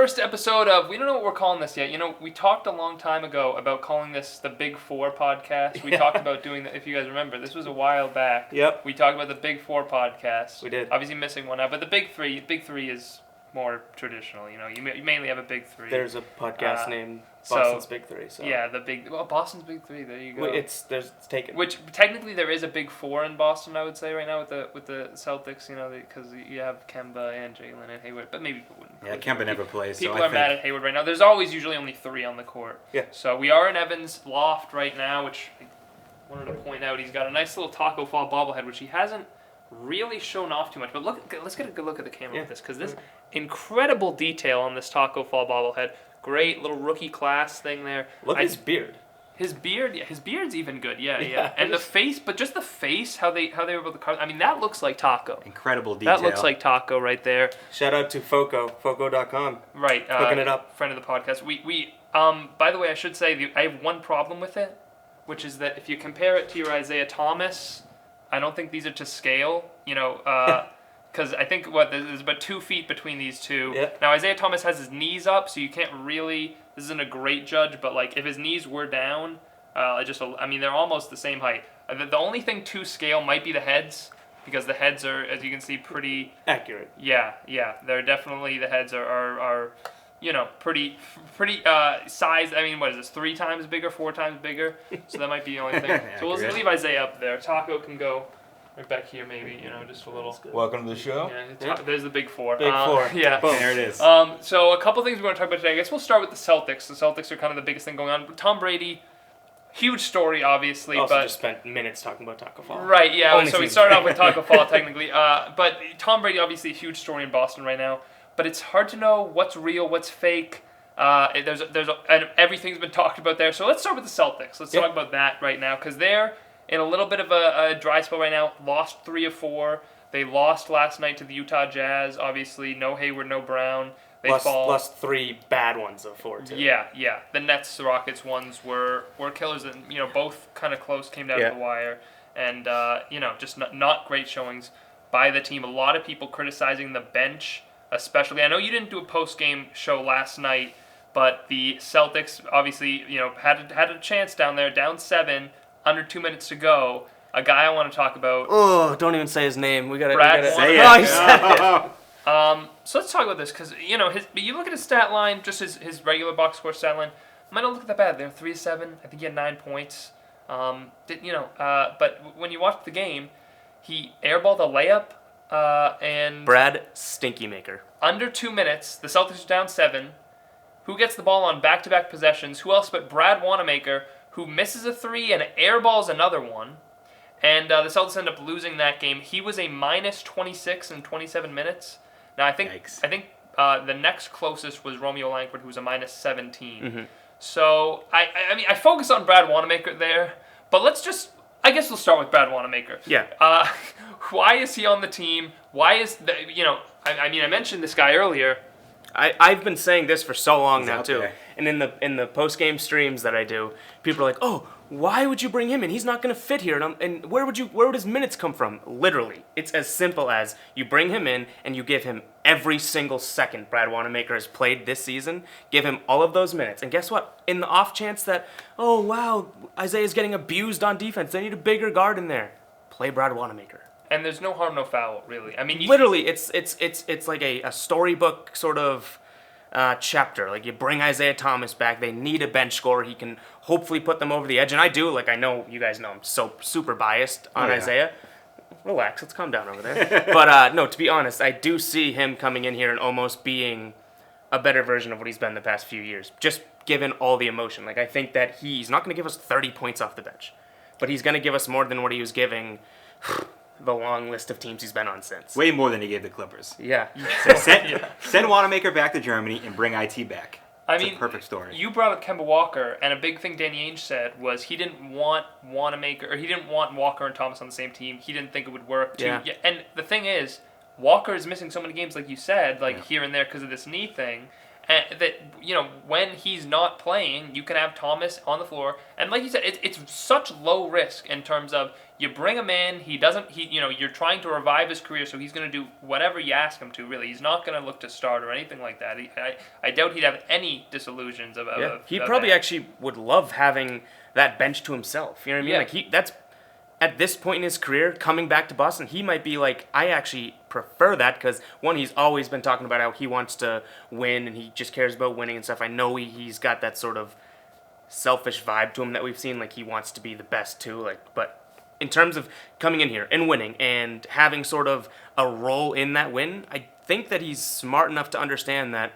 first episode of, we don't know what we're calling this yet. You know, we talked a long time ago about calling this the Big Four podcast. We talked about doing that, if you guys remember. This was a while back. Yep. We talked about the Big Four podcast. We did. Obviously missing one out, but the Big Three is more traditional. You know, you mainly have a Big Three. There's a podcast named Boston's Big Three. So. Yeah, Boston's Big Three. There you go. It's taken. Which technically there is a Big Four in Boston, I would say right now with the Celtics. You know, because you have Kemba and Jayson and Hayward, but maybe people wouldn't. Yeah, Kemba never plays. People are mad at Hayward right now. There's always usually only 3 on the court. Yeah. So we are in Evan's loft right now, which I wanted to point out. He's got a nice little Taco Fall bobblehead, which he hasn't really shown off too much. But let's get a good look at the camera with this, because this incredible detail on this Taco Fall bobblehead. Great little rookie class thing there. Look at his beard. His beard's even good. Yeah. And the face, but just the face, how they were able to carve. I mean, that looks like Taco. Incredible detail. That looks like Taco right there. Shout out to Foco.com. Right. Hooking it up. Friend of the podcast. We by the way, I should say I have one problem with it, which is that if you compare it to your Isaiah Thomas, I don't think these are to scale. You know, because I think there's about 2 feet between these two. Yeah. Now Isaiah Thomas has his knees up, so you can't really. This isn't a great judge, but like if his knees were down, they're almost the same height. The only thing to scale might be the heads, because the heads are, as you can see, pretty accurate. Yeah. They're definitely, the heads are pretty size. I mean, what is this? 3 times bigger, 4 times bigger. So that might be the only thing. So we'll leave Isaiah up there. Taco can go right back here, maybe, just a little. Welcome to the show. Yeah, there's the Big Four. Big Four. Yeah. Boom. There it is. So a couple things we're going to talk about today. I guess we'll start with the Celtics. The Celtics are kind of the biggest thing going on. Tom Brady, huge story, obviously. Also but just spent minutes talking about Taco Fall. Right, yeah. Only So we season. started off with Taco Fall, technically. But Tom Brady, obviously, a huge story in Boston right now. But it's hard to know what's real, what's fake. And everything's been talked about there. So let's start with the Celtics. Let's talk about that right now, because they're in a little bit of a dry spell right now. Lost 3 of 4. They lost last night to the Utah Jazz. Obviously, no Hayward, no Brown. They lost 3 bad ones of 4 too. Yeah. The Nets, Rockets ones were killers, and both kind of close, came down to the wire, and just not great showings by the team. A lot of people criticizing the bench, especially. I know you didn't do a post-game show last night, but the Celtics obviously had a chance down there, down 7. Under 2 minutes to go. A guy I want to talk about. Oh, don't even say his name. Brad say it. Oh, he said it. So let's talk about this, because you look at his stat line, just his regular box score stat line. Might not look that bad. They're 3 of 7. I think he had 9 points. But when you watch the game, he airballed a layup and Brad Stinky Maker. under 2 minutes. The Celtics are down 7. Who gets the ball on back-to-back possessions? Who else but Brad Wanamaker, who misses a 3 and airballs another one. And the Celtics end up losing that game. He was a minus 26 in 27 minutes. Now, I think the next closest was Romeo Langford, who was a minus 17. Mm-hmm. So, I focus on Brad Wanamaker there. But I guess we'll start with Brad Wanamaker. Yeah. Why is he on the team? Why is, I mentioned this guy earlier. I've been saying this for so long He's now out too, there. and in the post game streams that I do, people are like, "Oh, why would you bring him in? He's not going to fit here." And where would his minutes come from? Literally, it's as simple as you bring him in and you give him every single second Brad Wanamaker has played this season. Give him all of those minutes, and guess what? In the off chance that, oh wow, Isaiah's getting abused on defense, they need a bigger guard in there. Play Brad Wanamaker. And there's no harm, no foul, really. I mean, Literally, it's like a storybook sort of chapter. Like, you bring Isaiah Thomas back, they need a bench scorer. He can hopefully put them over the edge, and I do. Like, I know you guys know I'm so super biased on Isaiah. Relax, let's calm down over there. But no, to be honest, I do see him coming in here and almost being a better version of what he's been the past few years. Just given all the emotion. Like, I think that he's not going to give us 30 points off the bench, but he's going to give us more than what he was giving the long list of teams he's been on since. Way more than he gave the Clippers. Yeah. So send Wanamaker back to Germany and bring IT back. It's a perfect story. You brought up Kemba Walker, and a big thing Danny Ainge said was he didn't want Wanamaker, or he didn't want Walker and Thomas on the same team. He didn't think it would work. And the thing is, Walker is missing so many games, like you said, here and there because of this knee thing. that when he's not playing, you can have Thomas on the floor, and like you said, it's such low risk in terms of you bring him in, you're trying to revive his career, so he's going to do whatever you ask him to. Really, he's not going to look to start or anything like that. I doubt he'd have any disillusions about. He probably actually would love having that bench to himself. You know what I mean? Like that's. At this point in his career, coming back to Boston, he might be like, I actually prefer that because, one, he's always been talking about how he wants to win and he just cares about winning and stuff. I know he's got that sort of selfish vibe to him that we've seen, like he wants to be the best too. But in terms of coming in here and winning and having sort of a role in that win, I think that he's smart enough to understand that,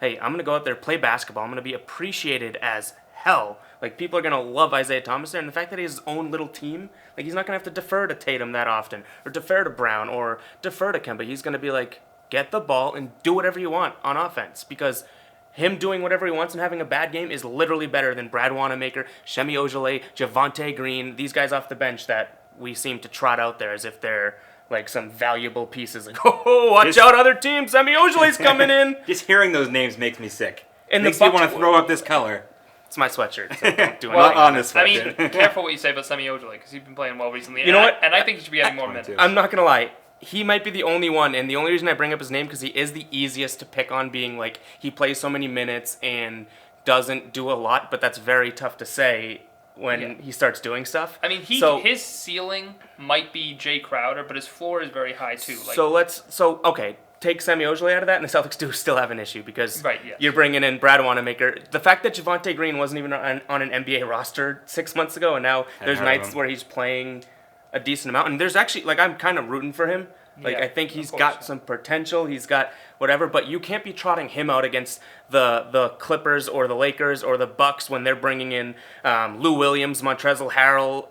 hey, I'm going to go out there, play basketball. I'm going to be appreciated as hell. Like, people are going to love Isaiah Thomas there, and the fact that he has his own little team, like, he's not going to have to defer to Tatum that often, or defer to Brown, or defer to Kemba. He's going to be like, get the ball and do whatever you want on offense, because him doing whatever he wants and having a bad game is literally better than Brad Wanamaker, Semi Ojeleye, Javonte Green, these guys off the bench that we seem to trot out there as if they're like some valuable pieces. Like, oh, watch out, other teams, Semi Ojeleye's coming in. Just hearing those names makes me sick. And makes me want to throw up this color. It's my sweatshirt, so don't do anything. On this sweatshirt. I mean, careful what you say about Semi Ojeleye, because he's been playing well recently. You know what? And I think he should be getting more minutes. I'm not going to lie. He might be the only one, and the only reason I bring up his name because he is the easiest to pick on, being like he plays so many minutes and doesn't do a lot, but that's very tough to say when he starts doing stuff. I mean, his ceiling might be Jay Crowder, but his floor is very high too. Okay, take Semi Ojeleye out of that, and the Celtics do still have an issue because you're bringing in Brad Wanamaker. The fact that Javonte Green wasn't even on an NBA roster 6 months ago, and now there's nights where he's playing a decent amount, and there's actually, like, I'm kind of rooting for him. Like, I think he's got some potential. He's got whatever, but you can't be trotting him out against the Clippers or the Lakers or the Bucks when they're bringing in Lou Williams, Montrezl Harrell,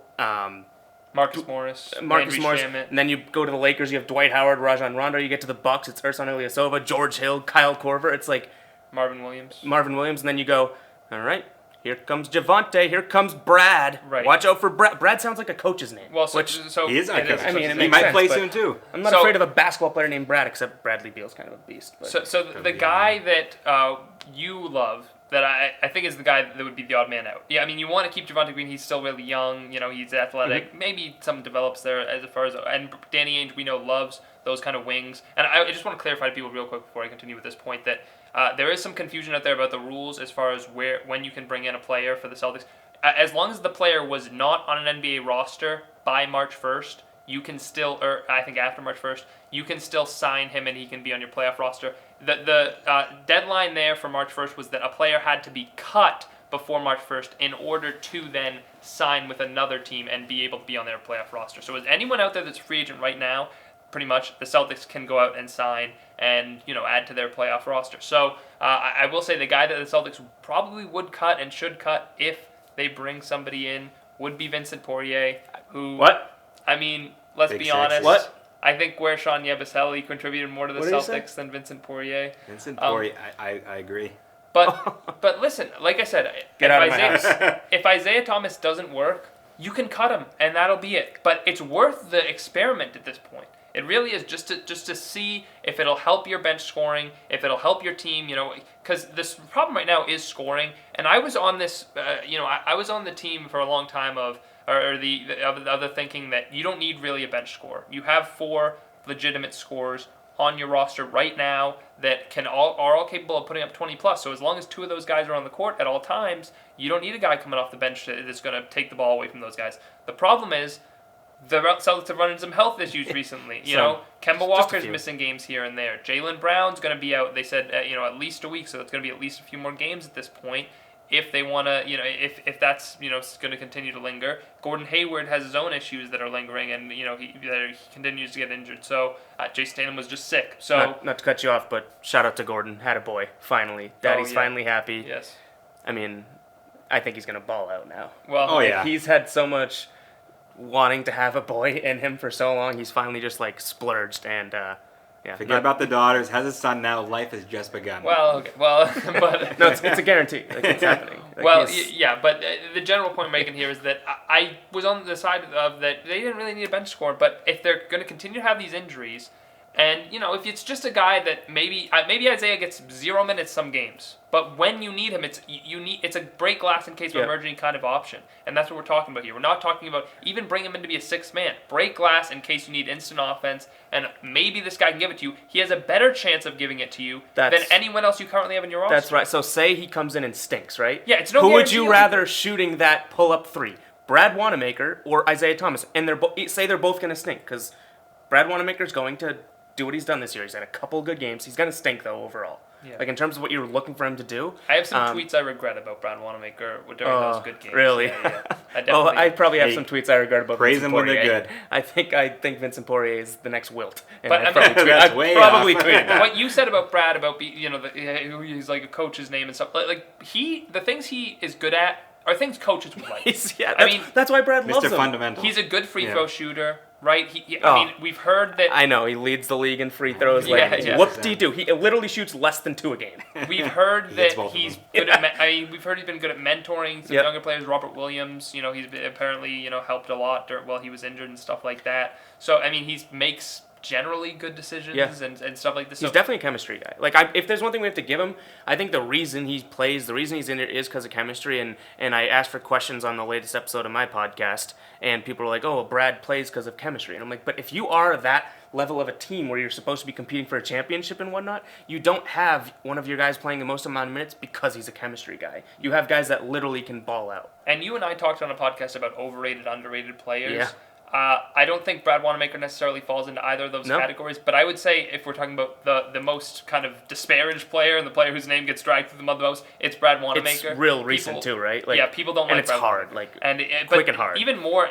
Marcus Morris, and then you go to the Lakers, you have Dwight Howard, Rajon Rondo. You get to the Bucks, it's Ersan Ilyasova, George Hill, Kyle Korver. It's like Marvin Williams, and then you go, all right, here comes Javonte, here comes Brad. Right. Watch out for Brad. Brad sounds like a coach's name. Well, so he is not a coach. I mean, he might play soon too. I'm not afraid of a basketball player named Brad, except Bradley Beal's kind of a beast. But. So the guy that you love, that I think is the guy that would be the odd man out. Yeah, I mean, you want to keep Javonte Green. He's still really young. He's athletic. Mm-hmm. Maybe something develops there as far as... And Danny Ainge, we know, loves those kind of wings. And I just want to clarify to people real quick before I continue with this point that there is some confusion out there about the rules as far as when you can bring in a player for the Celtics. As long as the player was not on an NBA roster by March 1st, you can still, or I think after March 1st, you can still sign him and he can be on your playoff roster. The deadline there for March 1st was that a player had to be cut before March 1st in order to then sign with another team and be able to be on their playoff roster. So is anyone out there that's a free agent right now, pretty much the Celtics can go out and sign and add to their playoff roster. So I will say the guy that the Celtics probably would cut and should cut if they bring somebody in would be Vincent Poirier, who... What? I mean, let's be honest. What? I think where Sean Yabusele contributed more to the Celtics than Vincent Poirier. Vincent Poirier, I agree. But listen, like I said, if Isaiah Thomas doesn't work, you can cut him, and that'll be it. But it's worth the experiment at this point. It really is just to see if it'll help your bench scoring, if it'll help your team, because this problem right now is scoring. And I was on this, I was on the team for a long time of the other thinking that you don't need really a bench scorer. You have 4 legitimate scorers on your roster right now that are all capable of putting up 20 plus. So as long as 2 of those guys are on the court at all times, you don't need a guy coming off the bench that's going to take the ball away from those guys. The problem is the Celtics have run into some health issues recently. Kemba Walker's missing games here and there. Jaylen Brown's going to be out. They said at least a week, so it's going to be at least a few more games at this point. If they want to, if that's going to continue to linger. Gordon Hayward has his own issues that are lingering, and he continues to get injured. So Jayson Tatum was just sick. So not to cut you off, but shout out to Gordon. Had a boy finally. Daddy's finally happy. Yes. I mean, I think he's going to ball out now. Well, he's had so much wanting to have a boy in him for so long. He's finally just like splurged and. Forget about the daughters. Has a son now. Life has just begun. Well, okay. Well, but no, it's a guarantee. Like, it's happening. Like, but the general point I'm making here is that I was on the side of that they didn't really need a bench score. But if they're going to continue to have these injuries, And, if it's just a guy that maybe Isaiah gets 0 minutes some games, but when you need him, it's a break glass in case of emergency kind of option. And that's what we're talking about here. We're not talking about even bring him in to be a sixth man. Break glass in case you need instant offense, and maybe this guy can give it to you. He has a better chance of giving it to you than anyone else you currently have in your roster. That's right. So say he comes in and stinks, right? Yeah, it's no Who would guarantee you rather shooting that pull-up three? Brad Wanamaker or Isaiah Thomas? And they're both going to stink, because Brad Wanamaker's going to do what he's done this year. He's had a couple good games. He's going to stink, though, overall. Yeah. Like, in terms of what you're looking for him to do. I have some tweets I regret about Brad Wanamaker during those good games. Really? Yeah. I probably have some tweets I regret about praise Vincent him when Poirier. they're good. I think Vincent Poirier is the next Wilt. But I probably tweeted that. What you said about Brad, about he's like a coach's name and stuff. Like the things he is good at are things coaches would like. That's why Brad loves him. Mr. Fundamental. He's a good free throw shooter. Right? I mean, we've heard that... I know, he leads the league in free throws. Whoop-de-doo. He literally shoots less than 2 a game. We've heard that he's good at... we've heard he's been good at mentoring some younger players. Robert Williams, he's apparently, helped a lot while he was injured and stuff like that. So, I mean, he makes generally good decisions and stuff like this. He's definitely a chemistry guy. Like, if there's one thing we have to give him, I think the reason he plays, the reason he's in it is because of chemistry. And I asked for questions on the latest episode of my podcast, and people were like, oh, Brad plays because of chemistry. And I'm like, but if you are that level of a team where you're supposed to be competing for a championship and whatnot, you don't have one of your guys playing the most amount of minutes because he's a chemistry guy. You have guys that literally can ball out. And you and I talked on a podcast about overrated, underrated players. Yeah. I don't think Brad Wanamaker necessarily falls into either of those categories, but I would say if we're talking about the most kind of disparaged player and the player whose name gets dragged through the mud the most, it's Brad Wanamaker. It's real recent too, right? People don't like Brad hard, Wanamaker. Quick and hard. Even more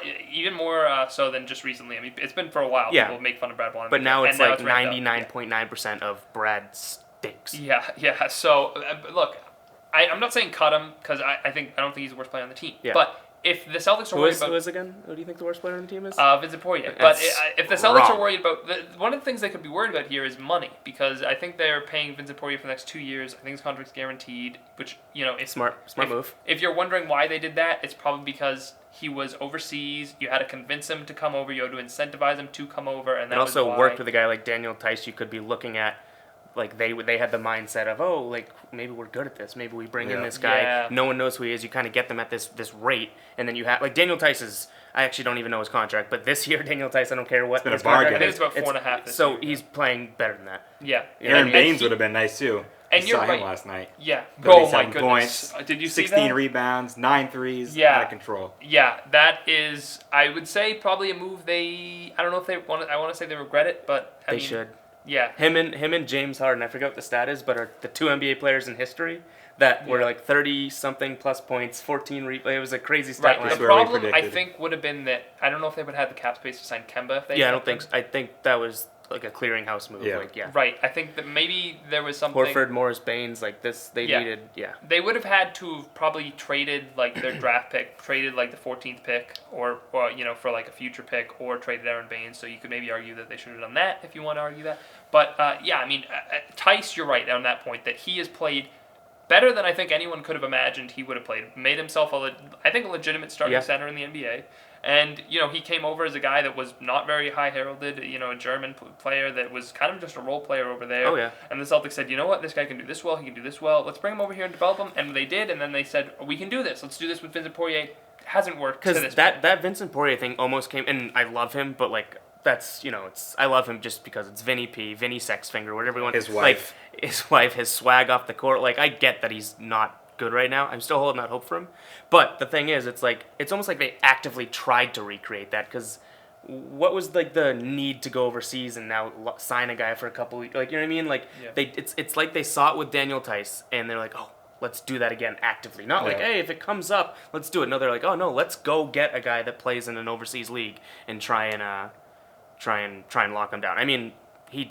so than just recently. I mean, it's been for a while. Yeah. People make fun of Brad Wanamaker. But now it's 99.9% of Brad stinks. Yeah. So look, I'm not saying cut him because I don't think he's the worst player on the team. Yeah. But if the Celtics are worried about... Who is again? Who do you think the worst player on the team is? Vincent Poirier. But if the Celtics are worried about... one of the things they could be worried about here is money, because I think they're paying Vincent Poirier for the next 2 years. I think his contract's guaranteed, which, Smart move. If you're wondering why they did that, it's probably because he was overseas. You had to convince him to come over. You had to incentivize him to come over, and that was also worked with a guy like Daniel Tice. You could be looking at... Like, they had the mindset of, maybe we're good at this. Maybe we bring in this guy. Yeah. No one knows who he is. You kind of get them at this rate. And then you have, Daniel Tice is, I actually don't even know his contract. But this year, Daniel Tice, I don't care what. It's been a bargain. It's about 4.5 this year. So he's playing better than that. Yeah. Aaron Baines would have been nice, too. And you're saw him right. last night. Yeah. 37 points. Did you see 16 rebounds, 9 threes. Out of control. Yeah, that is, I would say, probably a move I don't know if they want to, I want to say they regret it, but they should. Yeah. Him and James Harden, I forget what the stat is, but are the 2 NBA players in history that were 30-something plus points, 14 it was a crazy stat line. The problem, I think, would have been that, I don't know if they would have had the cap space to sign Kemba if they I don't think so. I think that was like a clearinghouse move. Right. I think that maybe there was something... Horford, Morris, Baines, they needed... They would have had to have probably traded, their draft pick, traded, the 14th pick, or for, a future pick, or traded Aaron Baines, so you could maybe argue that they should have done that, if you want to argue that. But, Tice, you're right on that point, that he has played better than I think anyone could have imagined he would have played. Made himself, a legitimate starting center in the NBA. And, he came over as a guy that was not very high heralded, a German player that was kind of just a role player over there. Oh, yeah. And the Celtics said, you know what, this guy can do this well, he can do this well, let's bring him over here and develop him. And they did, and then they said, we can do this, let's do this with Vincent Poirier. It hasn't worked to this point. Because that Vincent Poirier thing almost came, and I love him, but, that's, I love him just because it's Vinny P, Vinny Sexfinger, whatever you want. His wife. His swag off the court. I get that he's not good right now. I'm still holding out hope for him. But the thing is, it's almost like they actively tried to recreate that, because what was the need to go overseas and now sign a guy for a couple weeks? You know what I mean? It's like they saw it with Daniel Tice, and they're like, oh, let's do that again actively. Not hey, if it comes up, let's do it. No, they're like, oh no, let's go get a guy that plays in an overseas league and try and lock him down. I mean, he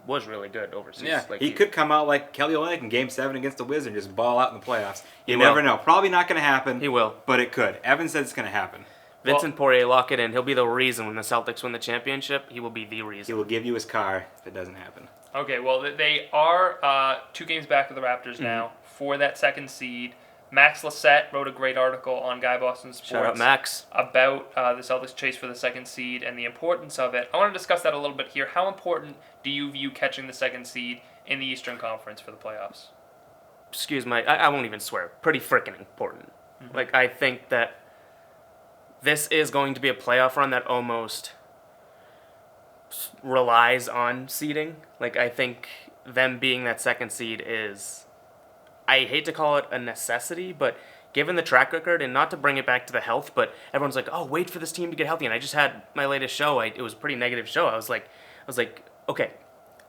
was really good overseas. Yeah, he could come out like Kelly Olynyk in Game 7 against the Wizards and just ball out in the playoffs. You never know. Probably not going to happen. He will. But it could. Evan said it's going to happen. Vincent Poirier, lock it in. He'll be the reason when the Celtics win the championship. He will be the reason. He will give you his car if it doesn't happen. Okay, well, they are 2 games back of the Raptors now for that second seed. Max Lissette wrote a great article on GuyBostonSports. Shout out Max. About the Celtics' chase for the second seed and the importance of it. I want to discuss that a little bit here. How important do you view catching the second seed in the Eastern Conference for the playoffs? Excuse me, I won't even swear. Pretty freaking important. Mm-hmm. Like, I think that this is going to be a playoff run that almost relies on seeding. Like, I think them being that second seed is, I hate to call it a necessity, but given the track record, and not to bring it back to the health, but everyone's like, oh, wait for this team to get healthy. And I just had my latest show. It was a pretty negative show. I was like, okay,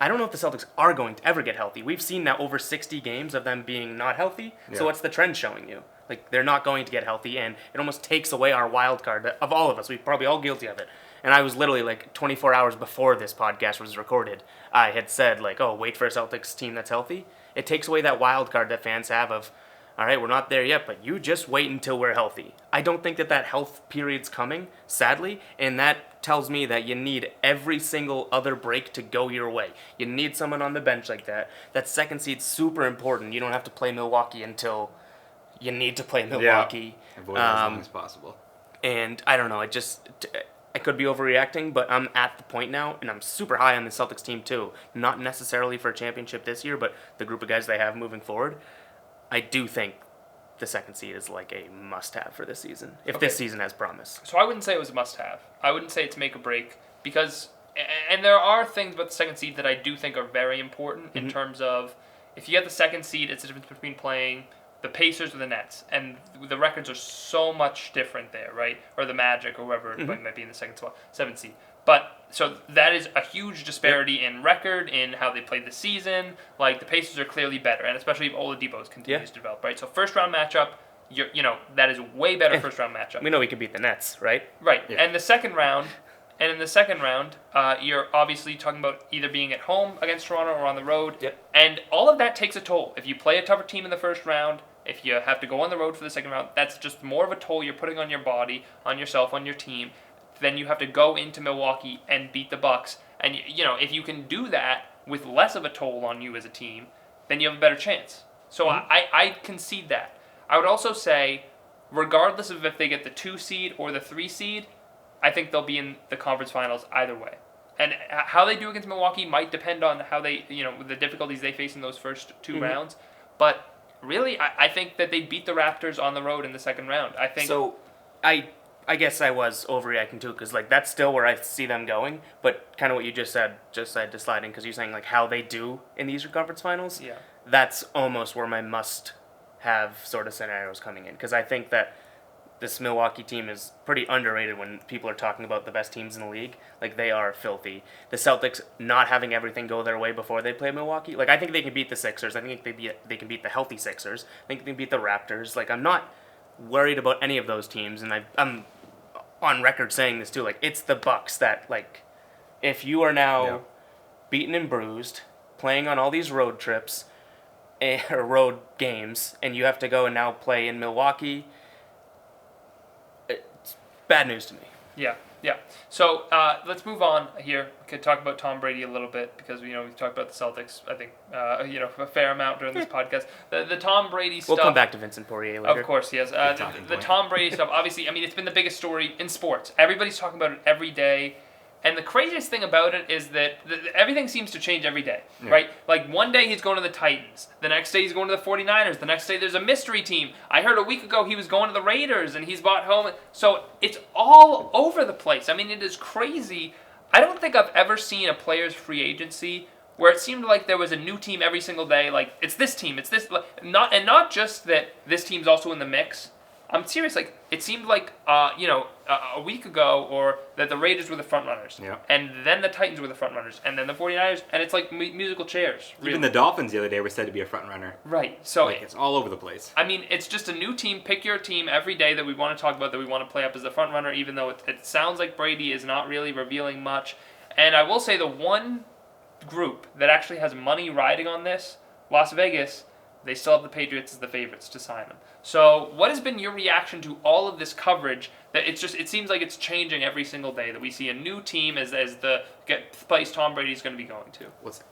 I don't know if the Celtics are going to ever get healthy. We've seen now over 60 games of them being not healthy. Yeah. So what's the trend showing you? Like, they're not going to get healthy, and it almost takes away our wild card of all of us. We're probably all guilty of it. And I was literally, like, 24 hours before this podcast was recorded, I had said, like, oh, wait for a Celtics team that's healthy. It takes away that wild card that fans have of, all right, we're not there yet, but you just wait until we're healthy. I don't think that health period's coming, sadly, and that tells me that you need every single other break to go your way. You need someone on the bench like that. That second seed's super important. You don't have to play Milwaukee until you need to play Milwaukee. Yeah. Avoid it as long as possible. And I don't know, I could be overreacting, but I'm at the point now, and I'm super high on the Celtics team too. Not necessarily for a championship this year, but the group of guys they have moving forward. I do think the second seed is like a must-have for this season, if this season has promise. So I wouldn't say it was a must-have. I wouldn't say it's make or break, because, and there are things about the second seed that I do think are very important in terms of, if you get the second seed, it's the difference between playing the Pacers or the Nets, and the records are so much different there, right? Or the Magic, or whoever might be in the seventh seed. But so that is a huge disparity in record, in how they played the season. Like, the Pacers are clearly better, and especially if Oladipo continues to develop, right? So first round matchup, that is a way better first round matchup. We know we could beat the Nets, right? Right, yeah. And in the second round, you're obviously talking about either being at home against Toronto or on the road. Yep. And all of that takes a toll. If you play a tougher team in the first round, if you have to go on the road for the second round, that's just more of a toll you're putting on your body, on yourself, on your team. Then you have to go into Milwaukee and beat the Bucks. And, if you can do that with less of a toll on you as a team, then you have a better chance. So I concede that. I would also say, regardless of if they get the 2 seed or the 3 seed, I think they'll be in the conference finals either way. And how they do against Milwaukee might depend on how they, the difficulties they face in those first 2 rounds. But really, I think that they beat the Raptors on the road in the second round. I think. So, I guess I was overreacting too, because like that's still where I see them going. But kind of what you just said to sliding, because you're saying like how they do in the Eastern Conference Finals. Yeah. That's almost where my must-have sort of scenarios coming in, because I think that this Milwaukee team is pretty underrated when people are talking about the best teams in the league. Like, they are filthy. The Celtics not having everything go their way before they play Milwaukee. Like, I think they can beat the Sixers. I think they can beat the healthy Sixers. I think they can beat the Raptors. Like, I'm not worried about any of those teams, and I'm on record saying this too. Like, it's the Bucks that, like, if you are now beaten and bruised, playing on all these road trips or road games, and you have to go and now play in Milwaukee, it's bad news to me. Yeah. So let's move on here. We could talk about Tom Brady a little bit, because we've talked about the Celtics, I think, a fair amount during this podcast. The Tom Brady stuff. We'll come back to Vincent Poirier later. Of course, yes. The Tom Brady stuff, obviously, it's been the biggest story in sports. Everybody's talking about it every day. And the craziest thing about it is that everything seems to change every day, right? Like, one day he's going to the Titans. The next day he's going to the 49ers. The next day there's a mystery team. I heard a week ago he was going to the Raiders, and he's bought home. So it's all over the place. It is crazy. I don't think I've ever seen a player's free agency where it seemed like there was a new team every single day. Like, it's this team, it's this. Not just that this team's also in the mix. I'm serious. Like, it seemed like a week ago, or that the Raiders were the front runners, and then the Titans were the front runners, and then the 49ers, and it's like musical chairs. Really. Even the Dolphins the other day were said to be a front runner. Right. So it's all over the place. It's just a new team. Pick your team every day that we want to talk about, that we want to play up as the front runner, even though it sounds like Brady is not really revealing much. And I will say, the one group that actually has money riding on this, Las Vegas, they still have the Patriots as the favorites to sign him. So what has been your reaction to all of this coverage? That it seems like it's changing every single day, that we see a new team as the place Tom Brady's going to be going to.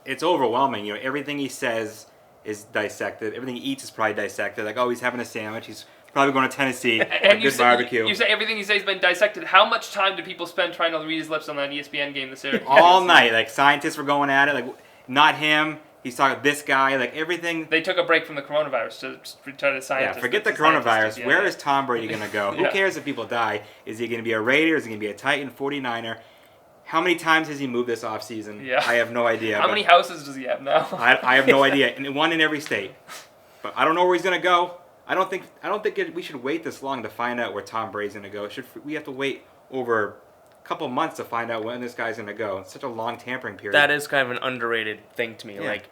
It's overwhelming. Everything he says is dissected. Everything he eats is probably dissected. Like, oh, he's having a sandwich. He's probably going to Tennessee. And good barbecue. You say everything he says has been dissected. How much time do people spend trying to read his lips on that ESPN game this year? All night. Like, scientists were going at it. Like, not him. He's talking this guy. Like, everything. They took a break from the coronavirus to try to scientists. Yeah, forget the coronavirus. Where is Tom Brady going to go? Who cares if people die? Is he going to be a Raider? Is he going to be a Titan, 49er? How many times has he moved this offseason? Yeah. I have no idea. How many houses does he have now? I have no idea. And one in every state. But I don't know where he's going to go. I don't think we should wait this long to find out where Tom Brady's going to go. We have to wait over a couple months to find out when this guy's going to go. It's such a long tampering period. That is kind of an underrated thing to me. Yeah. Like,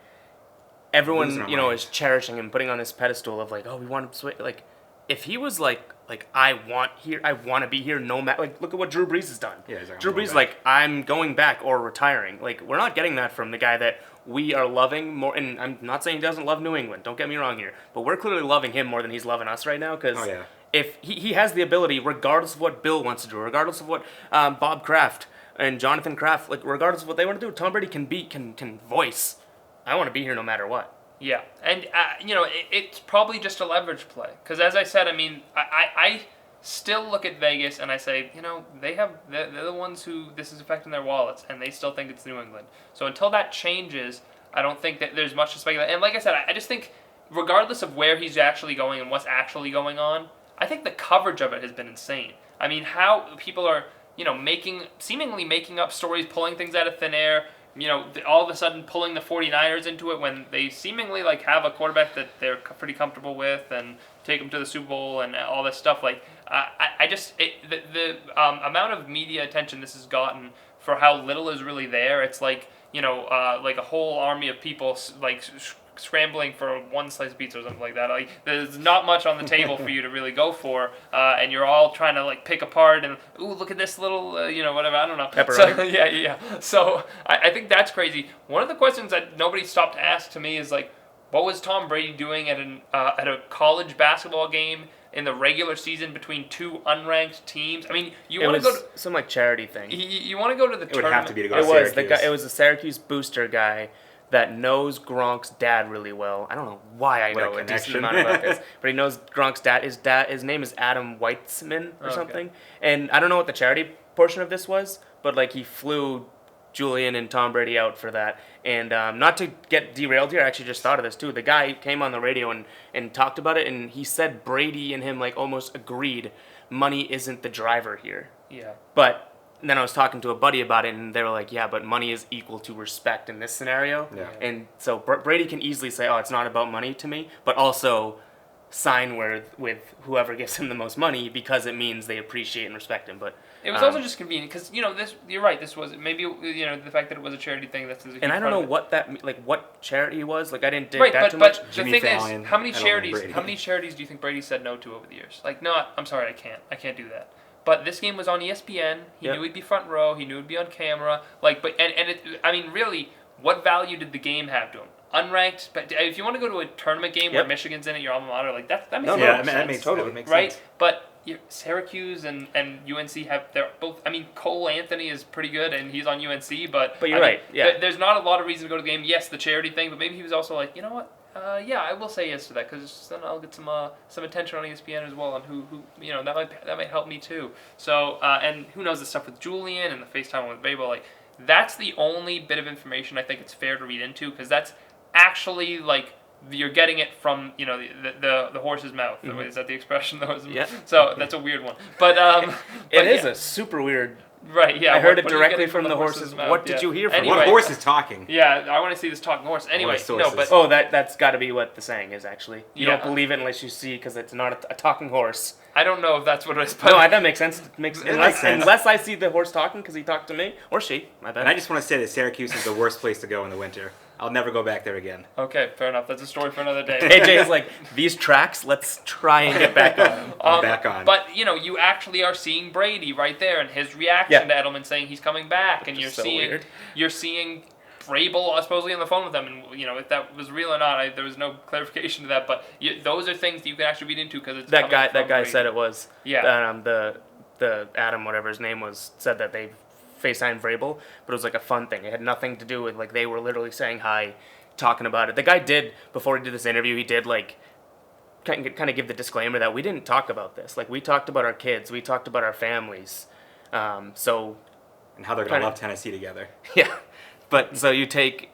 everyone, is cherishing him, putting on this pedestal of like, oh, we want him to switch. Like, if he was like I want to be here no matter. Like, look at what Drew Brees has done. Yeah, Drew Brees like, I'm going back or retiring. Like, we're not getting that from the guy that we are loving more. And I'm not saying he doesn't love New England. Don't get me wrong here, but we're clearly loving him more than he's loving us right now. Because if he has the ability, regardless of what Bill wants to do, regardless of what Bob Kraft and Jonathan Kraft, like regardless of what they want to do, Tom Brady can voice. I want to be here no matter what. Yeah, and it's probably just a leverage play. Because as I said, I mean, I still look at Vegas and I say, they're the ones who this is affecting their wallets, and they still think it's New England. So until that changes, I don't think that there's much to speculate. And like I said, I just think, regardless of where he's actually going and what's actually going on, I think the coverage of it has been insane. I mean, how people are, seemingly making up stories, pulling things out of thin air. All of a sudden pulling the 49ers into it when they seemingly like have a quarterback that they're pretty comfortable with and take them to the Super Bowl and all this stuff. Like, the amount of media attention this has gotten for how little is really there. It's like, like a whole army of people like scrambling for one slice of pizza or something like that. Like, there's not much on the table for you to really go for, and you're all trying to like pick apart and look at this little whatever, I don't know. Pepperoni. So, yeah. So I think that's crazy. One of the questions that nobody stopped to ask to me is like, what was Tom Brady doing at a college basketball game in the regular season between two unranked teams? I mean, you want to go to some like charity thing. You want to go to the It tournament. would have to be to go to Syracuse. It was the Syracuse booster guy that knows Gronk's dad really well. I don't know why I know a decent amount about this, but he knows Gronk's dad. His name is Adam Weitzman or something. And I don't know what the charity portion of this was, but like he flew Julian and Tom Brady out for that. And not to get derailed here, I actually just thought of this too. The guy came on the radio and talked about it, and he said Brady and him like almost agreed money isn't the driver here. Yeah. But then I was talking to a buddy about it, and they were like, yeah, but money is equal to respect in this scenario. Yeah. And so Brady can easily say, oh, it's not about money to me, but also sign with whoever gives him the most money because it means they appreciate and respect him. But it was also just convenient because, this, you're right, this was maybe, the fact that it was a charity thing. And I don't know what charity it was. Like, I didn't dig that too much. But the thing is, how many charities do you think Brady said no to over the years? Like, no, I'm sorry, I can't do that. But this game was on ESPN. He knew he'd be front row. He knew he'd be on camera. Like, really, what value did the game have to him? Unranked. But if you want to go to a tournament game where Michigan's in it, your alma mater, like that makes sense. That makes totally sense. Right. But Syracuse and UNC they're both. I mean, Cole Anthony is pretty good and he's on UNC. But you're right. Yeah. There's not a lot of reason to go to the game. Yes, the charity thing, but maybe he was also like, you know what? I will say yes to that because then I'll get some attention on ESPN as well, and who that might help me too. So and who knows the stuff with Julian and the FaceTime with Babel, like that's the only bit of information I think it's fair to read into because that's actually like you're getting it from the horse's mouth. Mm-hmm. Is that the expression? Yeah. So that's a weird one, but it is a super weird. Right, yeah. I heard it directly from the horse's mouth. What did you hear from What horse is talking? Yeah, I want to see this talking horse. Anyway, that's got to be what the saying is, actually. You don't believe it unless you see, because it's not a talking horse. I don't know if that's what it is. But no, that makes sense. Unless I see the horse talking because he talked to me, or she, my bad. And I just want to say that Syracuse is the worst place to go in the winter. I'll never go back there again. Okay, fair enough. That's a story for another day. AJ is like, these tracks, let's try and get back on. Back on. But, you actually are seeing Brady right there and his reaction to Edelman saying he's coming back. And you're seeing Vrabel supposedly on the phone with them. And, if that was real or not, there was no clarification to that. But those are things that you can actually read into because it's that guy Brady. Said it was. Yeah. The Adam, whatever his name was, said that they FaceTime Vrabel, but it was like a fun thing. It had nothing to do with, like, they were literally saying hi talking about it. The guy did, before he did this interview, he did like kind of give the disclaimer that we didn't talk about this. Like, we talked about our kids, we talked about our families. So and how they're gonna love Tennessee together. yeah, but so you take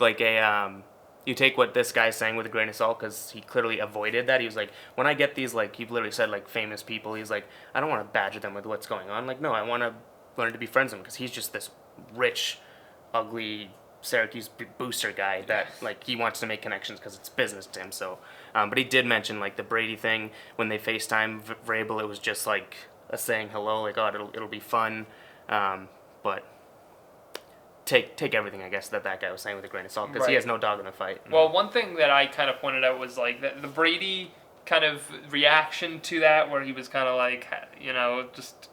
like a you take what this guy's saying with a grain of salt, because he clearly avoided that. He was like, when I get these, like, he literally said, like, famous people, he's like, I don't want to badger them with what's going on. Like, no, I want to learn to be friends with him, because he's just this rich, ugly Syracuse booster guy that, like, he wants to make connections because it's business to him. So, but he did mention, like, the Brady thing when they FaceTime Vrabel. It was just like a saying hello, like, oh, it'll be fun, but take everything, I guess, that guy was saying with a grain of salt, because he has no dog in the fight. Well, one thing that I kind of pointed out was like the Brady kind of reaction to that, where he was kind of like, just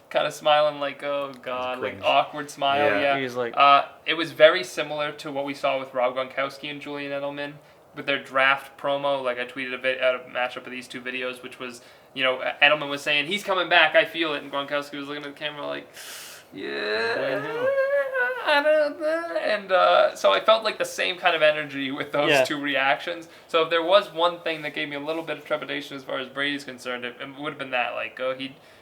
kind of smiling, like, oh god, like awkward smile. Yeah. He was like, it was very similar to what we saw with Rob Gronkowski and Julian Edelman with their draft promo. Like, I tweeted a mashup of these two videos, which was, Edelman was saying, he's coming back, I feel it, and Gronkowski was looking at the camera like, yeah, I don't know. And so I felt like the same kind of energy with those two reactions. So if there was one thing that gave me a little bit of trepidation as far as Brady's concerned, it would have been that. Like,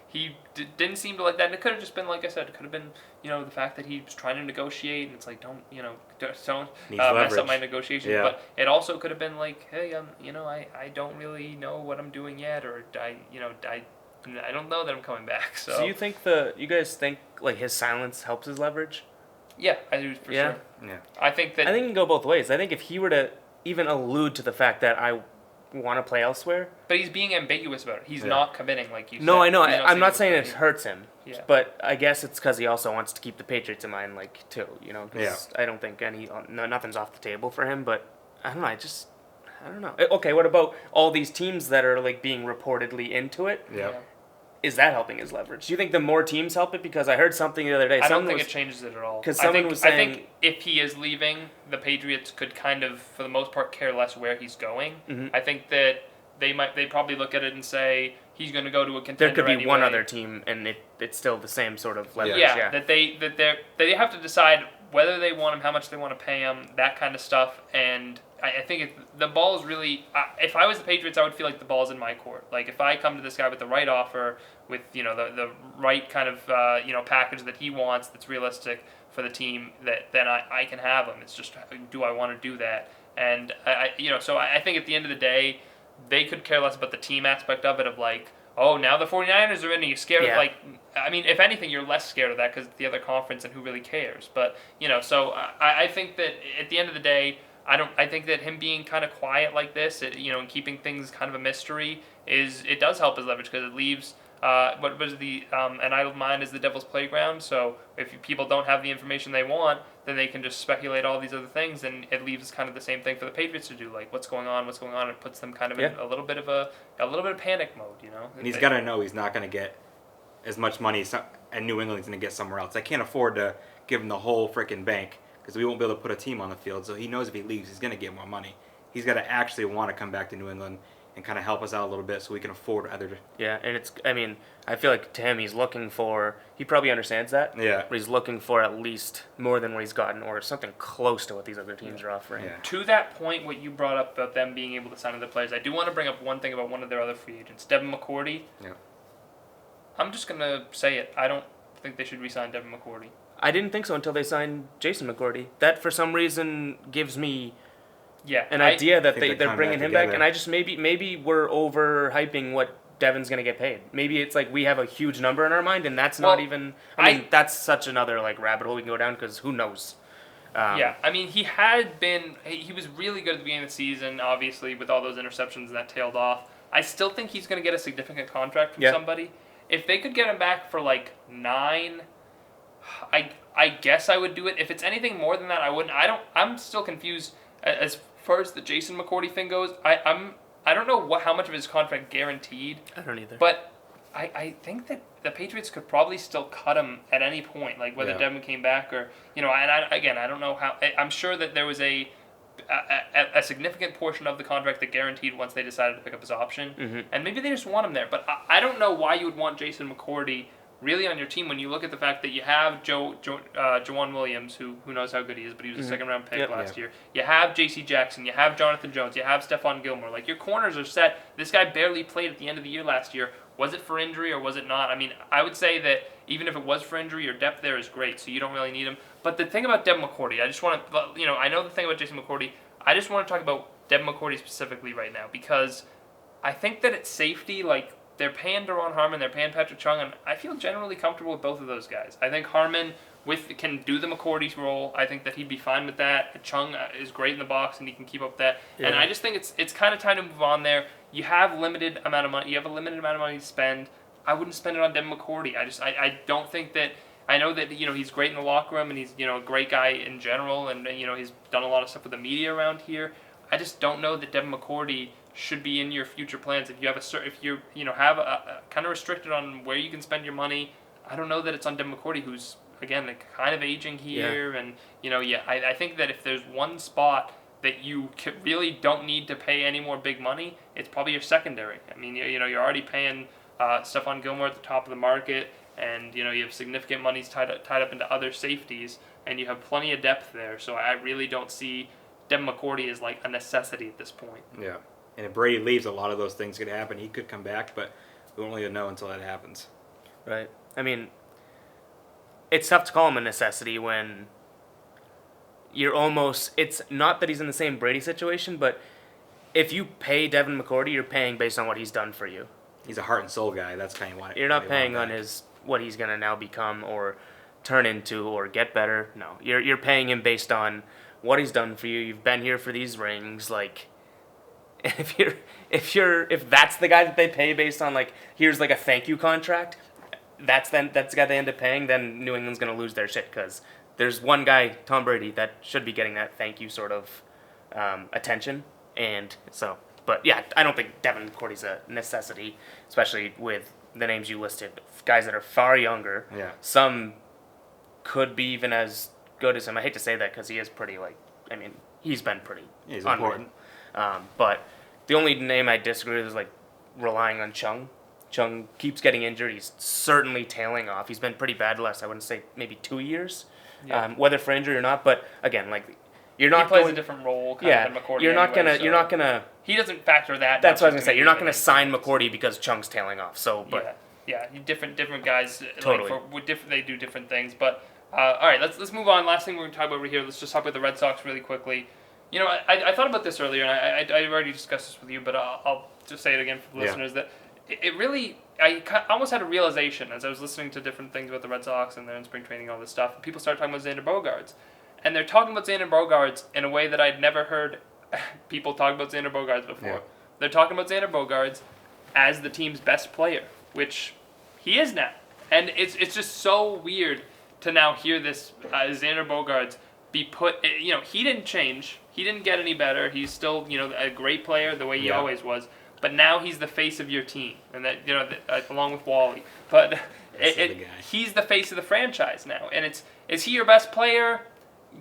he didn't seem to like that. And it could have just been, like I said, it could have been, the fact that he was trying to negotiate, and it's like, don't mess up my negotiations. Yeah. But it also could have been like, hey, I don't really know what I'm doing yet, or I don't know that I'm coming back. So you guys think like his silence helps his leverage? Yeah, I do for sure. Yeah. I think it can go both ways. I think if he were to even allude to the fact that I want to play elsewhere, but he's being ambiguous about it. He's not committing, like you said. No, I know. I'm not saying it hurts him. Yeah. But I guess it's because he also wants to keep the Patriots in mind, like, too. Cause I don't think nothing's off the table for him. But I don't know. I don't know. Okay, what about all these teams that are like being reportedly into it? Yeah. Is that helping his leverage? Do you think the more teams help it? Because I heard something the other day. I don't think it changes it at all. Because someone was saying, I think if he is leaving, the Patriots could kind of, for the most part, care less where he's going. Mm-hmm. I think that they probably look at it and say he's going to go to a contender. There could be anyway. one other team, and it's still the same sort of leverage. Yeah. That they have to decide whether they want him, how much they want to pay him, that kind of stuff. And I think the ball is really. If I was the Patriots, I would feel like the ball's in my court. Like, if I come to this guy with the right offer, with the right kind of package that he wants, that's realistic for the team, then I can have him. It's just, do I want to do that? And so I think at the end of the day, they could care less about the team aspect of it, of like, oh, now the 49ers are in, and you're scared of, like, I mean, if anything, you're less scared of that because it's the other conference, and who really cares? But so I think that at the end of the day, I think that him being kind of quiet like this, and keeping things kind of a mystery, it does help his leverage, because it leaves what was an idle mind is the devil's playground. So if people don't have the information they want, then they can just speculate all these other things, and it leaves kind of the same thing for the Patriots to do, like what's going on. It puts them kind of in a little bit of panic mode, And he's got to know he's not going to get as much money, and New England's going to get somewhere else. I can't afford to give him the whole freaking bank, because we won't be able to put a team on the field. So he knows if he leaves, he's going to get more money. He's got to actually want to come back to New England and kind of help us out a little bit so we can afford other. Yeah, and I feel like to him, he probably understands that. Yeah. But he's looking for at least more than what he's gotten, or something close to what these other teams are offering. Yeah. To that point, what you brought up about them being able to sign other players, I do want to bring up one thing about one of their other free agents, Devin McCourty. Yeah. I'm just going to say it. I don't think they should re-sign Devin McCourty. I didn't think so until they signed Jayson McCourty. That, for some reason, gives me an idea that they're bringing him back. And I just maybe we're overhyping what Devin's going to get paid. Maybe it's like we have a huge number in our mind, and that's not even... that's such another rabbit hole we can go down, because who knows? He was really good at the beginning of the season, obviously, with all those interceptions, and that tailed off. I still think he's going to get a significant contract from somebody. If they could get him back for 9... I guess I would do it. If it's anything more than that, I wouldn't. I'm still confused as far as the Jayson McCourty thing goes. I don't know how much of his contract guaranteed. I don't either. But I think that the Patriots could probably still cut him at any point, like whether Devin came back or I don't know how. I'm sure that there was a significant portion of the contract that guaranteed once they decided to pick up his option, and maybe they just want him there. But I don't know why you would want Jayson McCourty really on your team when you look at the fact that you have Juwan Williams, who knows how good he is, but he was a second-round pick last year. You have J.C. Jackson. You have Jonathan Jones. You have Stephon Gilmore. Like, your corners are set. This guy barely played at the end of the year last year. Was it for injury or was it not? I mean, I would say that even if it was for injury, your depth there is great, so you don't really need him. But the thing about Devin McCourty, I just want to, I know the thing about Jason McCourty. I just want to talk about Devin McCourty specifically right now because I think that at safety, like, they're paying Daron Harmon, they're paying Patrick Chung, and I feel generally comfortable with both of those guys. I think Harmon can do the McCourty's role. I think that he'd be fine with that. Chung is great in the box, and he can keep up with that. Yeah. And I just think it's kind of time to move on there. You have limited amount of money. You have a limited amount of money to spend. I wouldn't spend it on Devin McCourty. I don't think that. I know that he's great in the locker room, and he's a great guy in general, and he's done a lot of stuff with the media around here. I just don't know that Devin McCourty should be in your future plans. If you have have a kind of restricted on where you can spend your money, I don't know that it's on Devin McCourty, who's again kind of aging here, and I think that if there's one spot that you really don't need to pay any more big money, it's probably your secondary. I mean, you're already paying Stephon Gilmore at the top of the market, and you have significant monies tied up into other safeties, and you have plenty of depth there. So I really don't see Devin McCourty as like a necessity at this point. Yeah. And if Brady leaves, a lot of those things could happen. He could come back, but we won't really know until that happens. Right. I mean, it's tough to call him a necessity when you're almost... It's not that he's in the same Brady situation, but if you pay Devin McCourty, you're paying based on what he's done for you. He's a heart and soul guy. That's kind of why. You're not paying on what he's going to now become or turn into or get better. No. You're paying him based on what he's done for you. You've been here for these rings, like... If that's the guy that they pay based on like here's like a thank you contract, that's the guy they end up paying, then New England's gonna lose their shit because there's one guy, Tom Brady, that should be getting that thank you sort of attention, and so. But yeah, I don't think Devin McCourty's a necessity, especially with the names you listed, guys that are far younger. Yeah. Some could be even as good as him. I hate to say that because he is pretty he's been pretty. He's important. But the only name I disagree with is like relying on Chung. Chung keeps getting injured. He's certainly tailing off. He's been pretty bad the last, I wouldn't say, maybe 2 years, whether for injury or not. But again, like you're not. He plays a different role. Kind of than McCourty you're not anyway, You're not gonna. He doesn't factor that. That's what I was gonna say. You're not gonna sign McCourty because Chung's tailing off. So, but different guys. Totally. They do different things. But all right, let's move on. Last thing we're gonna talk about over here. Let's just talk about the Red Sox really quickly. I thought about this earlier, and I already discussed this with you, but I'll just say it again for the listeners, that it really, I almost had a realization as I was listening to different things about the Red Sox and they're in spring training and all this stuff, and people started talking about Xander Bogaerts. And they're talking about Xander Bogaerts in a way that I'd never heard people talk about Xander Bogaerts before. Yeah. They're talking about Xander Bogaerts as the team's best player, which he is now. And it's just so weird to now hear this Xander Bogaerts be put, he didn't change. He didn't get any better. He's still, a great player the way he always was. But now he's the face of your team, and that along with Wally. But he's the face of the franchise now. And is he your best player?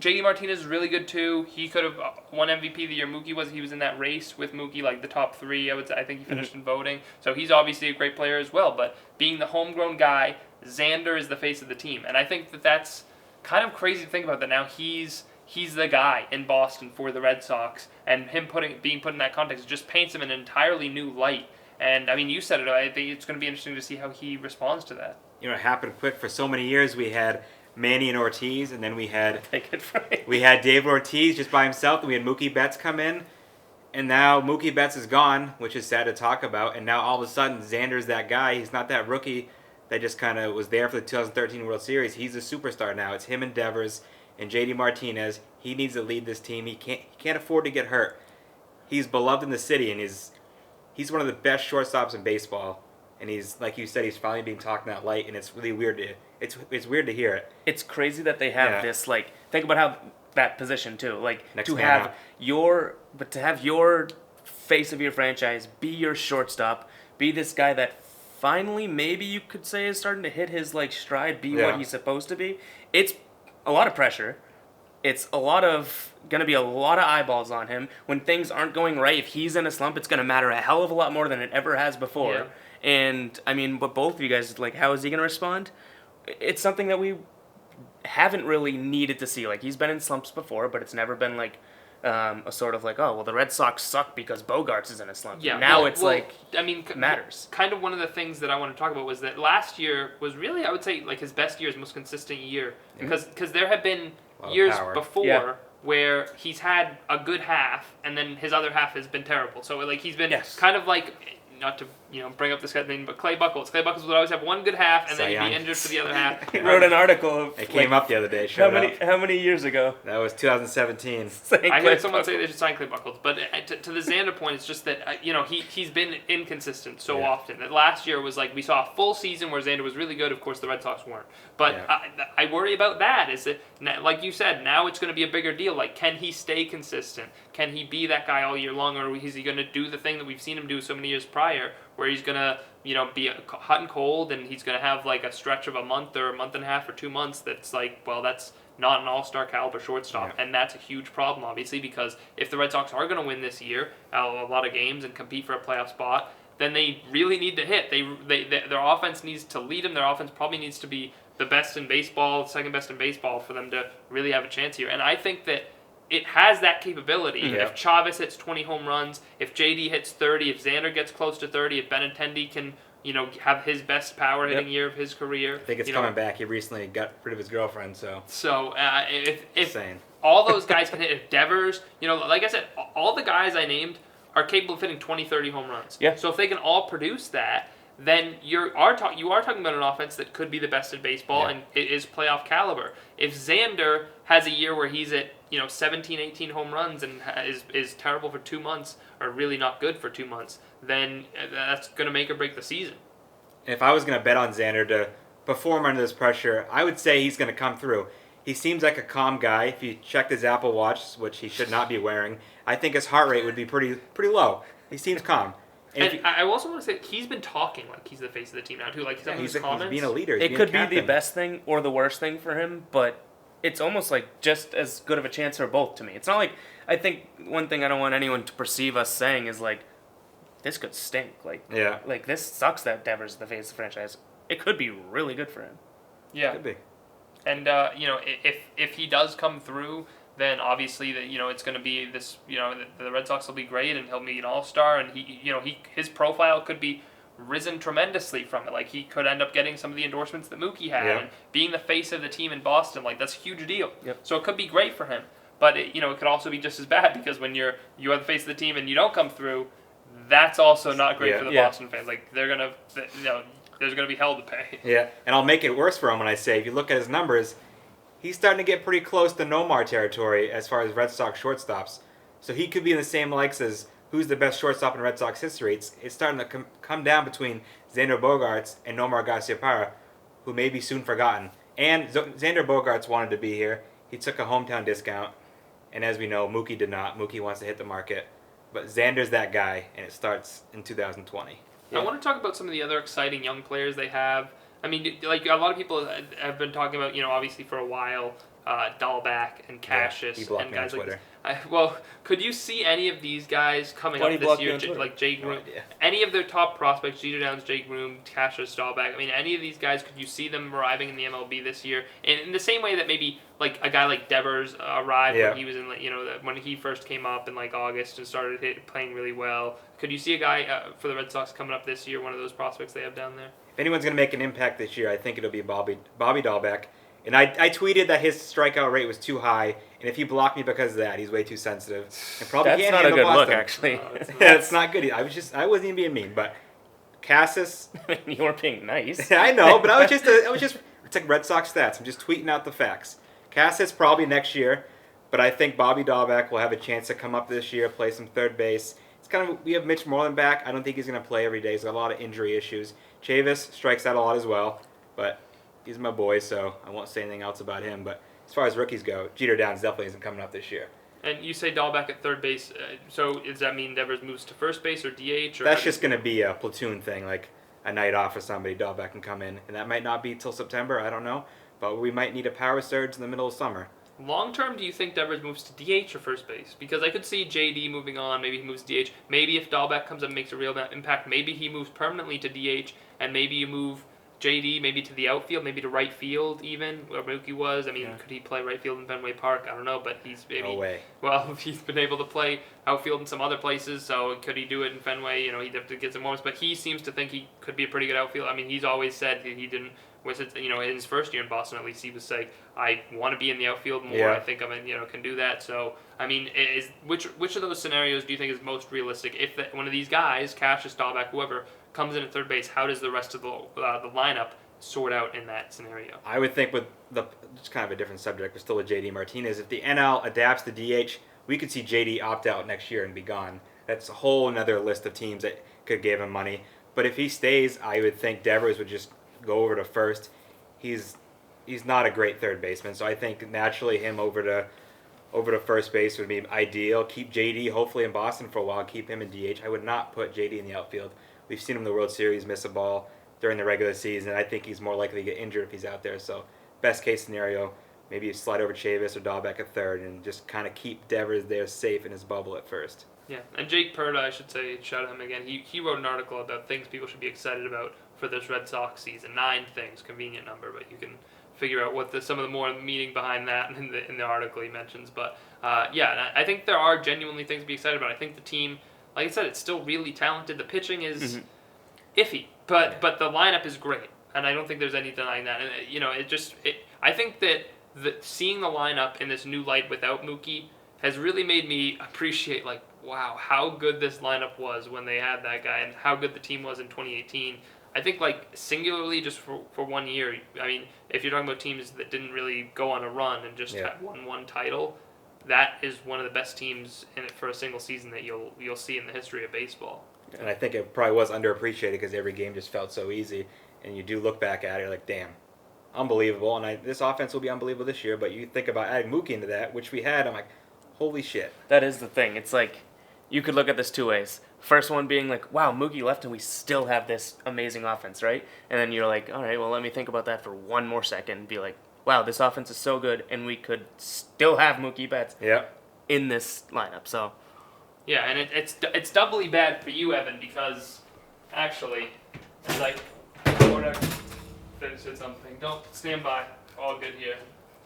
JD Martinez is really good too. He could have won MVP the year Mookie was. He was in that race with Mookie, like the top three. I think he finished in voting. So he's obviously a great player as well. But being the homegrown guy, Xander is the face of the team, and I think that's kind of crazy to think about. That now he's the guy in Boston for the Red Sox, and him being put in that context just paints him in an entirely new light. And I mean, you said it. I think it's going to be interesting to see how he responds to that. It happened quick. For so many years, we had Manny and Ortiz, and then we had David Ortiz just by himself, and we had Mookie Betts come in, and now Mookie Betts is gone, which is sad to talk about. And now all of a sudden, Xander's that guy. He's not that rookie that just kind of was there for the 2013 World Series. He's a superstar now. It's him and Devers and JD Martinez. He needs to lead this team. He can't afford to get hurt. He's beloved in the city, and he's one of the best shortstops in baseball. And he's, like you said, he's finally being talked in that light, and it's really weird it's weird to hear it. It's crazy that they have this, like, think about how that position too, like Next to man have up. to have your face of your franchise be your shortstop, be this guy that finally maybe you could say is starting to hit his like stride, be what he's supposed to be. It's a lot of pressure, it's going to be a lot of eyeballs on him. When things aren't going right, if he's in a slump, it's going to matter a hell of a lot more than it ever has before. Yeah. And, I mean, but both of you guys, like, how is he going to respond? It's something that we haven't really needed to see. Like, he's been in slumps before, but it's never been, like, a sort of like, oh, well, the Red Sox suck because Bogarts is in a slump. Yeah. Now it matters. Kind of one of the things that I want to talk about was that last year was really, I would say, like his best year, his most consistent year. Because there have been years before where he's had a good half and then his other half has been terrible. So, like, he's been kind of like, not to bring up this guy's name, but Clay Buchholz. Clay Buchholz would always have one good half and then he'd be injured for the other half. He wrote an article. It came up the other day. How many years ago? That was 2017. I heard someone say they should sign Clay Buchholz, but to the Xander point, it's just that he's been inconsistent so often. That last year was like we saw a full season where Xander was really good. Of course, the Red Sox weren't. But I worry about that. Is that, like you said, now it's going to be a bigger deal. Like, can he stay consistent? Can he be that guy all year long, or is he going to do the thing that we've seen him do so many years prior, where he's going to be hot and cold, and he's going to have like a stretch of a month or a month and a half or 2 months that's like, well, that's not an all-star caliber shortstop, and that's a huge problem, obviously, because if the Red Sox are going to win this year, a lot of games and compete for a playoff spot, then they really need to hit. Their offense needs to lead them. Their offense probably needs to be the best in baseball, second best in baseball, for them to really have a chance here. And I think that it has that capability. Yeah. If Chavez hits 20 home runs, if JD hits 30, if Xander gets close to 30, if Benintendi can, have his best power hitting year of his career. I think it's coming back. He recently got rid of his girlfriend, so. So if Insane. all those guys can hit, if Devers, like I said, all the guys I named are capable of hitting 20, 30 home runs. Yeah. So if they can all produce that, then you are talking about an offense that could be the best in baseball and it is playoff caliber. If Xander has a year where he's at 17, 18 home runs and is terrible for 2 months, or really not good for 2 months, then that's going to make or break the season. If I was going to bet on Xander to perform under this pressure, I would say he's going to come through. He seems like a calm guy. If you checked his Apple Watch, which he should not be wearing, I think his heart rate would be pretty low. He seems calm. And I also want to say he's been talking like he's the face of the team now too. Like he's comments. being a leader. It could be the best thing or the worst thing for him, but it's almost like just as good of a chance for both to me. It's not like, I think one thing I don't want anyone to perceive us saying is like, this could stink. Like this sucks that Devers is the face of the franchise. It could be really good for him. Yeah, could be. And if he does come through, then obviously it's going to be this. The Red Sox will be great, and he'll be an all-star, and his profile could be risen tremendously from it. Like, he could end up getting some of the endorsements that Mookie had, and being the face of the team in Boston. Like, that's a huge deal. Yep. So it could be great for him, but it could also be just as bad, because when you are the face of the team and you don't come through, that's also not great for the Boston fans. Like, they're gonna there's gonna be hell to pay. Yeah, and I'll make it worse for him when I say, if you look at his numbers, he's starting to get pretty close to Nomar territory as far as Red Sox shortstops. So he could be in the same likes as who's the best shortstop in Red Sox history. It's starting to come down between Xander Bogaerts and Nomar Garciaparra, who may be soon forgotten. And Xander Bogaerts wanted to be here. He took a hometown discount. And as we know, Mookie did not. Mookie wants to hit the market. But Xander's that guy, and it starts in 2020. Yeah. I want to talk about some of the other exciting young players they have. I mean, like, a lot of people have been talking about, obviously for a while, Dahlback and Cassius and guys like this. Well, could you see any of these guys coming up this year, like Jake Groom? Any of their top prospects, Jeter Downs, Jake Groom, Cassius, Dahlback? I mean, any of these guys, could you see them arriving in the MLB this year? And in the same way that maybe like a guy like Devers arrived when he was in, when he first came up in like August and started playing really well. Could you see a guy for the Red Sox coming up this year, one of those prospects they have down there? If anyone's going to make an impact this year, I think it'll be Bobby Dahlbeck. And I tweeted that his strikeout rate was too high, and if he blocked me because of that, he's way too sensitive. And probably That's can't not a handle good Boston. look, actually. Yeah, it's not good. I wasn't even being mean, but Cassis. You weren't being nice. I know, but I was just it's like Red Sox stats. I'm just tweeting out the facts. Cassis probably next year, but I think Bobby Dahlbeck will have a chance to come up this year, play some third base. It's kind of, we have Mitch Moreland back. I don't think he's going to play every day. He's got a lot of injury issues. Chavis strikes out a lot as well, but he's my boy, so I won't say anything else about him. But as far as rookies go, Jeter Downs definitely isn't coming up this year. And you say Dahlbeck at third base, so does that mean Devers moves to first base or DH? Or that's just going to be a platoon thing, like a night off for somebody. Dahlbeck can come in, and that might not be till September. I don't know, but we might need a power surge in the middle of summer. Long term, do you think Devers moves to DH or first base? Because I could see JD moving on. Maybe he moves DH. Maybe if Dahlbeck comes up and makes a real impact, maybe he moves permanently to DH, and maybe you move JD maybe to the outfield, maybe to right field even, where Mookie was. I mean, could he play right field in Fenway Park? I don't know, but he's maybe... No way. Well, he's been able to play outfield in some other places, so could he do it in Fenway? He'd have to get some moments, but he seems to think he could be a pretty good outfield. I mean, he's always said that he didn't... in his first year in Boston, at least, he was saying, I want to be in the outfield more. Yeah. I think can do that. So, I mean, which of those scenarios do you think is most realistic? If one of these guys, Cassius, Dahlbeck, whoever, comes in at third base, how does the rest of the lineup sort out in that scenario? I would think with it's kind of a different subject, but still with JD Martinez, if the NL adapts to DH, we could see JD opt out next year and be gone. That's a whole another list of teams that could give him money. But if he stays, I would think Devers would just go over to first. He's not a great third baseman, so I think naturally him over to first base would be ideal. Keep JD hopefully in Boston for a while. Keep him in DH. I would not put JD in the outfield. We've seen him in the World Series miss a ball during the regular season. I think he's more likely to get injured if he's out there. So best case scenario, maybe you slide over Chavis or Dahlbeck at third and just kind of keep Devers there safe in his bubble at first. Yeah, and Jake Perda, I should say, shout out him again. He wrote an article about things people should be excited about for this Red Sox season. 9 things, convenient number, but you can figure out what some of the more meaning behind that in the article he mentions. But yeah, I think there are genuinely things to be excited about. I think the team, like I said, it's still really talented. The pitching is iffy, but the lineup is great, and I don't think there's any denying that. And I think that seeing the lineup in this new light without Mookie has really made me appreciate, like, wow, how good this lineup was when they had that guy, and how good the team was in 2018. I think, like, singularly, just for 1 year, I mean, if you're talking about teams that didn't really go on a run and just had won one title, that is one of the best teams in it for a single season that you'll see in the history of baseball. And I think it probably was underappreciated because every game just felt so easy. And you do look back at it like, damn, unbelievable. And this offense will be unbelievable this year. But you think about adding Mookie into that, which we had, I'm like, holy shit. That is the thing. It's like, you could look at this 2 ways. First one being like, wow, Mookie left and we still have this amazing offense, right? And then you're like, all right, well, let me think about that for one more second and be like, wow, this offense is so good and we could still have Mookie Betts in this lineup. So, yeah, and it's doubly bad for you, Evan, because actually, it's like, said something. Don't stand by. All good here.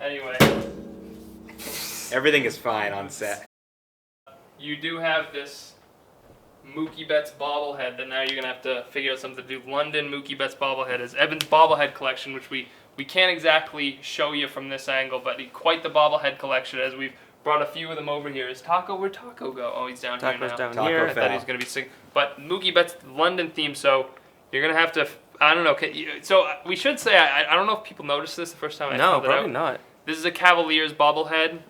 Anyway. Everything is fine on set. You do have this Mookie Betts bobblehead that now you're going to have to figure out something to do. London Mookie Betts bobblehead is Evan's bobblehead collection, which we can't exactly show you from this angle, but quite the bobblehead collection as we've brought a few of them over here. Is Taco, where'd Taco go? Oh, he's down Taco's here now. down Taco here. I thought he was going to be sick. But Mookie Betts London theme, so you're going to have to, I don't know. So we should say, I don't know if people noticed this the first time I No, held it out. probably not. This is a Cavaliers bobblehead.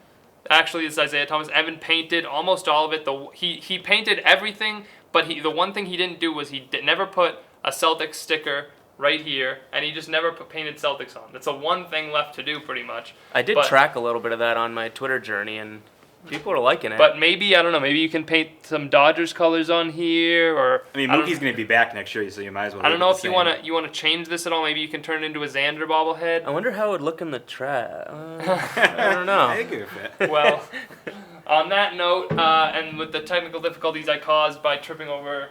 Actually, it's Isaiah Thomas. Evan painted almost all of it. He painted everything, but the one thing he didn't do was he never put a Celtics sticker right here, and he just never painted Celtics on. That's the one thing left to do, pretty much. I did track a little bit of that on my Twitter journey, and people are liking it. But maybe, I don't know, maybe you can paint some Dodgers colors on here, or... I mean, Mookie's going to be back next year, so you might as well... I don't know if you want to change this at all. Maybe you can turn it into a Xander bobblehead. I wonder how it would look in the trash. I don't know. I think it would fit. Well, on that note, and with the technical difficulties I caused by tripping over,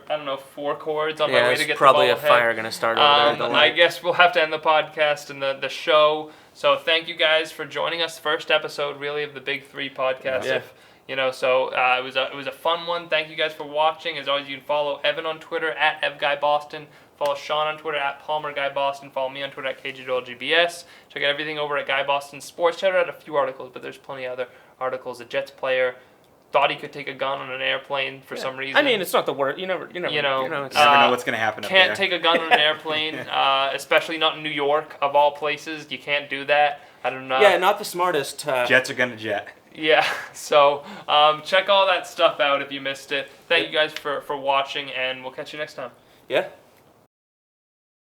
4 cords on my way to get the bobblehead. Probably a fire going to start over there. I guess we'll have to end the podcast and the show. So thank you guys for joining us. First episode, really, of the Big 3 podcast. Yeah. It was a fun one. Thank you guys for watching. As always, you can follow Evan on Twitter at EvGuyBoston. Follow Sean on Twitter at PalmerGuyBoston. Follow me on Twitter at KGDoyleGBS. Check out everything over at GuyBostonSports. Check out a few articles, but there's plenty of other articles. A Jets player thought he could take a gun on an airplane for some reason. I mean, it's not the word. You never never know what's going to happen up there. Can't take a gun on an airplane, especially not in New York, of all places. You can't do that. I don't know. Yeah, not the smartest. Jets are going to jet. Yeah, so check all that stuff out if you missed it. Thank you guys for watching, and we'll catch you next time. Yeah.